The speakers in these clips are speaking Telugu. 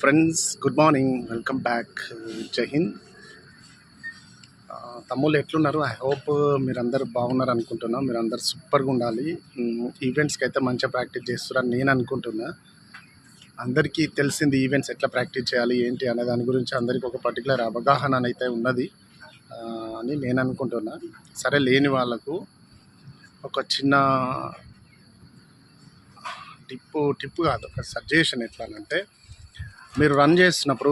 Friends, good morning, welcome back. జై హింద్. తమ్ముళ్ళు ఎట్లున్నారు? ఐ హోప్ మీరందరూ బాగున్నారు అనుకుంటున్నా. మీరందరూ సూపర్గా ఉండాలి. ఈవెంట్స్కి అయితే మంచిగా ప్రాక్టీస్ చేస్తున్నారని నేను అనుకుంటున్నా. అందరికీ తెలిసింది ఈవెంట్స్ ఎట్లా ప్రాక్టీస్ చేయాలి ఏంటి అనే దాని గురించి అందరికీ ఒక పర్టికులర్ అవగాహన అయితే ఉన్నది అని నేను అనుకుంటున్నా. సరే, లేని వాళ్ళకు ఒక చిన్న టిప్పు కాదు, ఒక సజెషన్. ఎట్లా అంటే, మీరు రన్ చేస్తున్నప్పుడు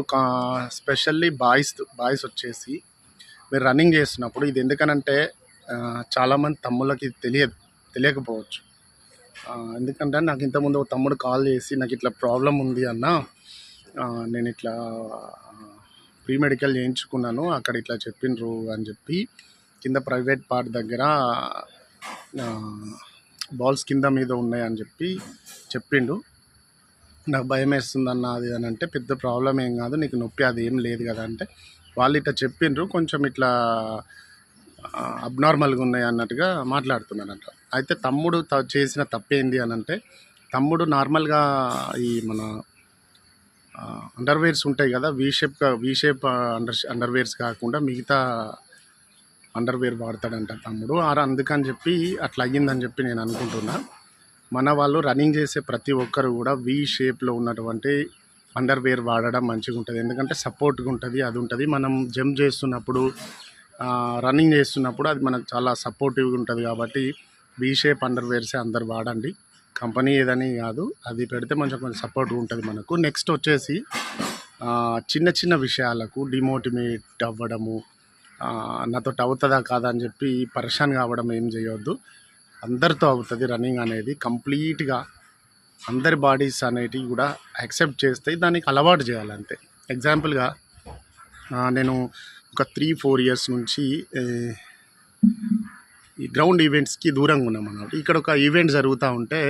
స్పెషల్లీ బాయ్స్ వచ్చేసి మీరు రన్నింగ్ చేస్తున్నప్పుడు, ఇది ఎందుకనంటే చాలామంది తమ్ముళ్ళకి తెలియకపోవచ్చు. ఎందుకంటే నాకు ఇంతకుముందు ఒక తమ్ముడు కాల్ చేసి, నాకు ఇట్లా ప్రాబ్లం ఉంది అన్న, నేను ఇట్లా ప్రీ మెడికల్ చేయించుకున్నాను, అక్కడ ఇట్లా చెప్పిండ్రు అని చెప్పి కింద ప్రైవేట్ పార్ట్ దగ్గర బాల్స్ కింద మీద ఉన్నాయని చెప్పి చెప్పిండు. నాకు భయం వేస్తుందన్న అది అని అంటే, పెద్ద ప్రాబ్లం ఏం కాదు, నీకు నొప్పి అది ఏం లేదు కదా అంటే, వాళ్ళు ఇట్లా చెప్పిండ్రు, కొంచెం ఇట్లా అబ్నార్మల్గా ఉన్నాయి అన్నట్టుగా మాట్లాడుతున్నారంట. అయితే తమ్ముడు చేసిన తప్పేంది అని అంటే, తమ్ముడు నార్మల్గా ఈ మన అండర్వేర్స్ ఉంటాయి కదా, వీ షేప్ అండర్వేర్స్ కాకుండా మిగతా అండర్వేర్ వాడతాడంట తమ్ముడు. అందుకని చెప్పి అట్లా అయ్యిందని చెప్పి నేను అనుకుంటున్నా. మన వాళ్ళు రన్నింగ్ చేసే ప్రతి ఒక్కరు కూడా వీ షేప్లో ఉన్నటువంటి అండర్వేర్ వాడడం మంచిగా ఉంటుంది. ఎందుకంటే సపోర్ట్గా ఉంటుంది, అది ఉంటుంది. మనం జంప్ చేస్తున్నప్పుడు, రన్నింగ్ చేస్తున్నప్పుడు అది మనకు చాలా సపోర్టివ్గా ఉంటుంది. కాబట్టి వీ షేప్ అండర్వేర్సే అందరు వాడండి. కంపెనీ ఏదని కాదు, అది పెడితే కొంచెం సపోర్ట్గా ఉంటుంది మనకు. నెక్స్ట్ వచ్చేసి చిన్న చిన్న విషయాలకు డిమోటివేట్ అవ్వడము, నాతో అవుతుందా కాదా అని చెప్పి పరేషాన్ కావడం ఏం చేయొద్దు. అందరితో అవుతుంది రన్నింగ్ అనేది. కంప్లీట్గా అందరి బాడీస్ అనేటివి కూడా యాక్సెప్ట్ చేస్తాయి, దానికి అలవాటు చేయాలంతే. ఎగ్జాంపుల్గా నేను ఒక 3-4 ఇయర్స్ నుంచి ఈ గ్రౌండ్ ఈవెంట్స్కి దూరంగా ఉన్నాం అన్నమాట. ఇక్కడ ఒక ఈవెంట్ జరుగుతూ ఉంటే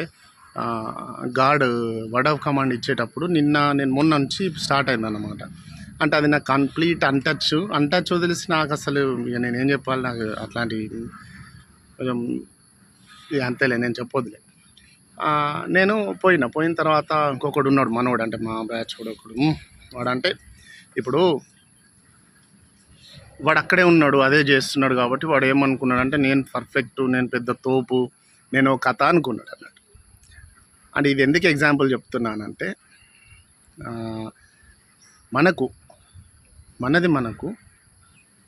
గార్డ్ వర్డ్ ఆఫ్ కమాండ్ ఇచ్చేటప్పుడు నేను మొన్న నుంచి స్టార్ట్ అయిందన్నమాట. అంటే అది నాకు కంప్లీట్ అన్టచ్ వదిలేసి నాకు అసలు నేనేం చెప్పాలి, నాకు అట్లాంటి కొంచెం అంతేలే, నేను చెప్పొద్దులే. నేను పోయిన తర్వాత ఇంకొకడు ఉన్నాడు, మనోడు, అంటే మా బ్యాచ్ కూడా ఒకడు. వాడంటే ఇప్పుడు వాడు అక్కడే ఉన్నాడు, అదే చేస్తున్నాడు కాబట్టి వాడు ఏమనుకున్నాడు అంటే, నేను పర్ఫెక్ట్, నేను పెద్ద తోపు, నేను ఒక కథ అనుకున్నాడు అన్నట్టు. అంటే ఇది ఎందుకు ఎగ్జాంపుల్ చెప్తున్నానంటే,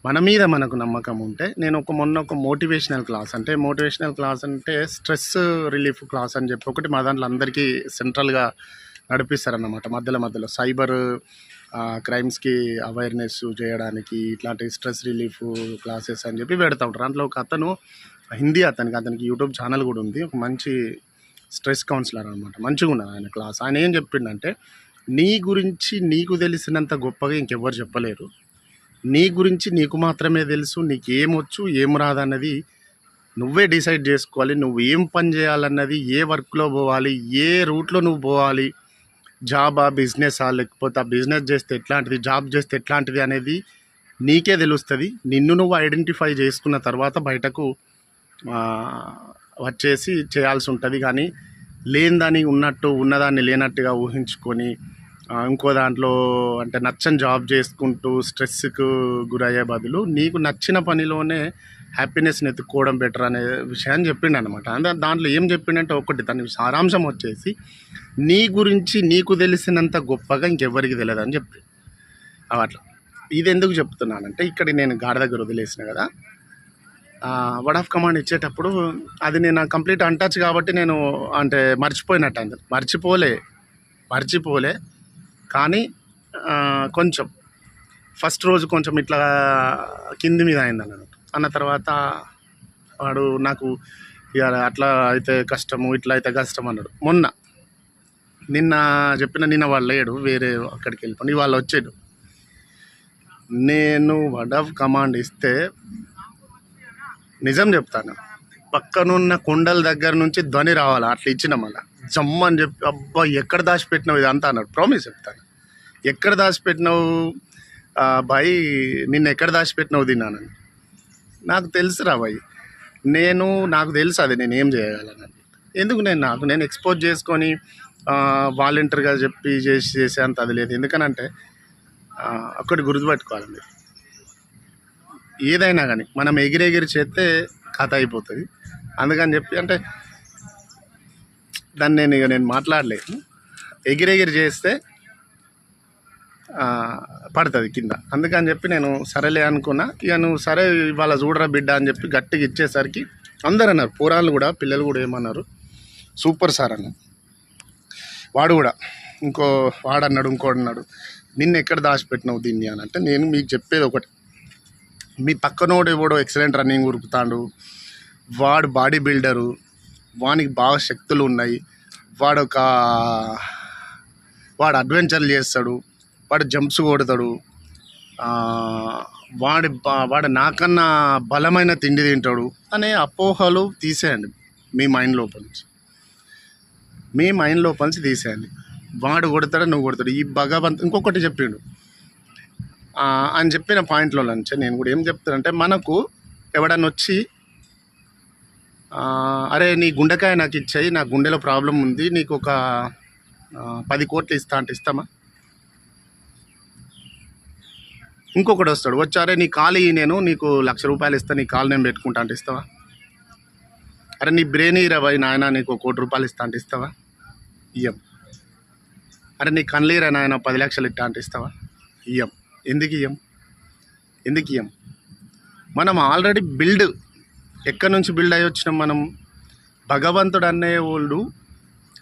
మన మీద మనకు నమ్మకం ఉంటే, నేను మొన్న ఒక మోటివేషనల్ క్లాస్ అంటే స్ట్రెస్ రిలీఫ్ క్లాస్ అని చెప్పి ఒకటి మా దాంట్లో అందరికీ సెంట్రల్గా నడిపిస్తారన్నమాట. మధ్యలో సైబర్ క్రైమ్స్కి అవేర్నెస్ చేయడానికి ఇట్లాంటి స్ట్రెస్ రిలీఫ్ క్లాసెస్ అని చెప్పి పెడతా ఉంటారు. దాంట్లో ఒక అతను హిందీ, అతనికి యూట్యూబ్ ఛానల్ కూడా ఉంది, ఒక మంచి స్ట్రెస్ కౌన్సిలర్ అనమాట. మంచిగా ఉన్నది ఆయన క్లాస్. ఆయన ఏం చెప్పిండంటే, నీ గురించి నీకు తెలిసినంత గొప్పగా ఇంకెవ్వరు చెప్పలేరు. నీ గురించి నీకు మాత్రమే తెలుసు. నీకేమొచ్చు ఏం రాదన్నది నువ్వే డిసైడ్ చేసుకోవాలి. నువ్వు ఏం పని చేయాలన్నది, ఏ వర్క్లో పోవాలి, ఏ రూట్లో నువ్వు పోవాలి, జాబా బిజినెసా, లేకపోతే ఆ బిజినెస్ చేస్తే ఎట్లాంటిది, జాబ్ చేస్తే ఎట్లాంటిది అనేది నీకే తెలుస్తుంది. నిన్ను నువ్వు ఐడెంటిఫై చేసుకున్న తర్వాత బయటకు వచ్చేసి చేయాల్సి ఉంటుంది. కానీ లేనిదాన్ని ఉన్నట్టు, ఉన్నదాన్ని లేనట్టుగా ఊహించుకొని ఇంకో దాంట్లో అంటే నచ్చని జాబ్ చేసుకుంటూ స్ట్రెస్కు గురయ్యే బదులు నీకు నచ్చిన పనిలోనే హ్యాపీనెస్ని ఎత్తుక్కోవడం బెటర్ అనే విషయాన్ని చెప్పిండు అనమాట. దాంట్లో ఏం చెప్పిండంటే, ఒకటి దాని సారాంశం వచ్చేసి, నీ గురించి నీకు తెలిసినంత గొప్పగా ఇంకెవ్వరికి తెలియదు అని చెప్పి. అట్లా ఇది ఎందుకు చెప్తున్నానంటే, ఇక్కడ నేను గాడి దగ్గర వదిలేసిన కదా, వర్డ్ ఆఫ్ కమాండ్ ఇచ్చేటప్పుడు అది నేను కంప్లీట్ అన్టచ్ కాబట్టి నేను అంటే మర్చిపోయినట్టు అయింది. మర్చిపోలే కానీ కొంచెం ఫస్ట్ రోజు కొంచెం ఇట్లా కింది మీద అయింది అన్నట్టు. అన్న తర్వాత వాడు నాకు ఇక అట్లా అయితే కష్టము, ఇట్లా అయితే కష్టం అన్నాడు. నిన్న వాళ్ళు లేడు, వేరే అక్కడికి వెళ్ళిపోయి వాళ్ళు వచ్చాడు. నేను వర్డ్ ఆఫ్ కమాండ్ ఇస్తే నిజం చెప్తాను, పక్కనున్న కొండల దగ్గర నుంచి ధ్వని రావాలి, అట్లా ఇచ్చిన మళ్ళీ జమ్మని చెప్పి, అబ్బా ఎక్కడ దాచిపెట్టినావు ఇదంతా అన్నాడు. ప్రామిస్ చెప్తాను, ఎక్కడ దాచిపెట్టినావు బాయ్, నిన్న ఎక్కడ దాచిపెట్టినావు తిన్నానని. నాకు తెలుసురా బాయ్, నాకు తెలుసు అది నేను ఏం చేయగలను. ఎందుకు నేను ఎక్స్పోజ్ చేసుకొని వాలంటీర్గా చెప్పి చేసే అంత అది లేదు. ఎందుకనంటే ఒక్కటి గుర్తుపెట్టుకోవాలి మీరు, ఏదైనా కానీ మనం ఎగిరెగిరి చేస్తే కథ అయిపోతుంది. అందుకని చెప్పి అంటే దాన్ని నేను మాట్లాడలేదు. ఎగిరెగిరి చేస్తే పడుతుంది కింద. అందుకని చెప్పి నేను సరేలే అనుకున్నా. ఇక నువ్వు సరే ఇవాళ చూడరా బిడ్డ అని చెప్పి గట్టిగా ఇచ్చేసరికి అందరు అన్నారు, పోరాళ్ళు కూడా పిల్లలు కూడా ఏమన్నారు, సూపర్ సార్ అన్న. వాడు కూడా వాడన్నాడు, ఇంకోడు అన్నాడు, నిన్ను ఎక్కడ దాచిపెట్టినావు దీన్ని అని. అంటే నేను మీకు చెప్పేది ఒకటి, మీ పక్కనోడు ఎవడో ఎక్సలెంట్ రన్నింగ్ ఉరుకుతాడు, వాడు బాడీ బిల్డరు, వానికి బాగా శక్తులు ఉన్నాయి, వాడు అడ్వెంచర్లు చేస్తాడు, వాడు జంప్స్ కొడతాడు, వాడు నాకన్నా బలమైన తిండి తింటాడు అనే అపోహలు తీసేయండి మీ మైండ్ లోపల నుంచి తీసేయండి. వాడు కొడతాడు, నువ్వు కొడతాడు. ఈ భగవంత్ ఇంకొకటి చెప్పిండు అని చెప్పిన పాయింట్లో నుంచి నేను కూడా ఏం చెప్తానంటే, మనకు ఎవడన్నా వచ్చి అరే నీ గుండెకాయ నాకు ఇచ్చాయి, నా గుండెలో ప్రాబ్లం ఉంది, నీకు ఒక 10 కోట్లు ఇస్తా అంటే ఇస్తామా? ఇంకొకటి వస్తాడు వచ్చారే నీ కాలు నేను నీకు 1,00,000 రూపాయలు ఇస్తా, నీ కాలు నేను పెట్టుకుంటా అంటే ఇస్తావా? అరే నీ బ్రెయిన్ 20 నాయన నీకు 1 కోటి రూపాయలు ఇస్తా అంటే ఇస్తావా? ఇయ్యం. అరే నీ కన్లీరా నాయన 10 లక్షలు ఇట్టా అంటే ఇస్తావా? ఇయ్యం. ఎందుకు ఇయ్యం? మనం ఆల్రెడీ ఎక్కడి నుంచి బిల్డ్ అయ్యి వచ్చినాం మనం? భగవంతుడు అనేవాళ్ళు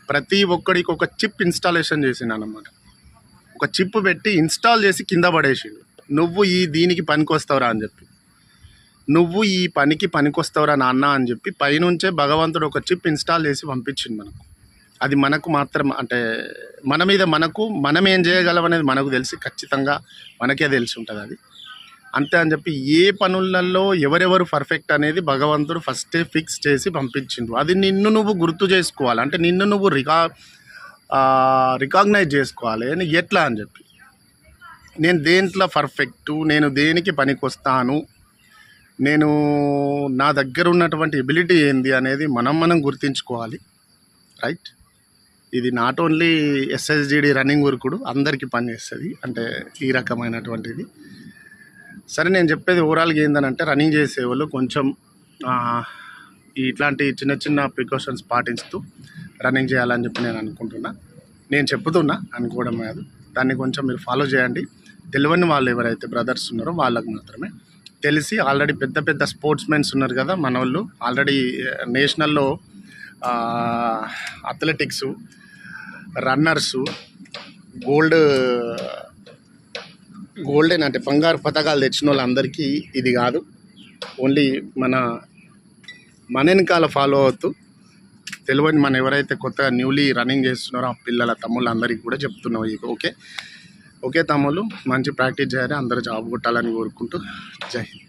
ప్రతి ఒక్కడికి ఒక చిప్ ఇన్స్టాలేషన్ చేసినాడు అన్నమాట. ఒక చిప్ పెట్టి ఇన్స్టాల్ చేసి కింద పడేసిండు. నువ్వు దీనికి పనికొస్తావురా అని చెప్పి, నువ్వు ఈ పనికి పనికొస్తావురా నాన్న అని చెప్పి పైనుంచే భగవంతుడు ఒక చిప్ ఇన్స్టాల్ చేసి పంపించింది మనకు. అది మనకు మాత్రం అంటే మన మీద మనం ఏం చేయగలం అనేది మనకు తెలిసి ఖచ్చితంగా మనకే తెలిసి ఉంటుంది అది. అంతే అని చెప్పి ఏ పనులలో ఎవరెవరు పర్ఫెక్ట్ అనేది భగవంతుడు ఫస్టే ఫిక్స్ చేసి పంపించిండు. అది నిన్ను నువ్వు గుర్తు చేసుకోవాలి, అంటే నిన్ను నువ్వు రికాగ్నైజ్ చేసుకోవాలి. ఎట్లా అని చెప్పి, నేను దేంట్లో పర్ఫెక్టు, నేను దేనికి పనికొస్తాను, నేను నా దగ్గర ఉన్నటువంటి ఎబిలిటీ ఏంది అనేది మనం గుర్తించుకోవాలి. రైట్? ఇది నాట్ ఓన్లీ ఎస్ఎస్జిడి రన్నింగ్ ఉరుకుడు అందరికీ పనిచేస్తుంది, అంటే ఈ రకమైనటువంటిది. సరే, నేను చెప్పేది ఓవరాల్గా ఏంటంటే, రన్నింగ్ చేసేవాళ్ళు కొంచెం ఇట్లాంటి చిన్న చిన్న ప్రికాషన్స్ పాటిస్తూ రన్నింగ్ చేయాలని చెప్పి నేను అనుకుంటున్నా. నేను చెప్తున్నా, అనుకోవడం కాదు. దాన్ని కొంచెం మీరు ఫాలో చేయండి. తెలియని వాళ్ళు ఎవరైతే బ్రదర్స్ ఉన్నారో వాళ్ళకు మాత్రమే తెలిసి, ఆల్రెడీ పెద్ద పెద్ద స్పోర్ట్స్ మెన్స్ ఉన్నారు కదా మన వాళ్ళు, ఆల్రెడీ నేషనల్లో అథ్లెటిక్సు, రన్నర్సు, గోల్డెన్ అంటే బంగారు పథకాలు తెచ్చిన వాళ్ళందరికీ ఇది కాదు. ఓన్లీ మన వెనకాల ఫాలో అవుతూ తెలియని మన ఎవరైతే కొత్తగా న్యూలీ రన్నింగ్ చేస్తున్నారో ఆ పిల్లల తమ్ముళ్ళందరికీ కూడా చెప్తున్నాం. ఓకే తమ్ముళ్ళు, మంచి ప్రాక్టీస్ చేయాలి, అందరూ జాబ్ కొట్టాలని కోరుకుంటూ జై హింద్.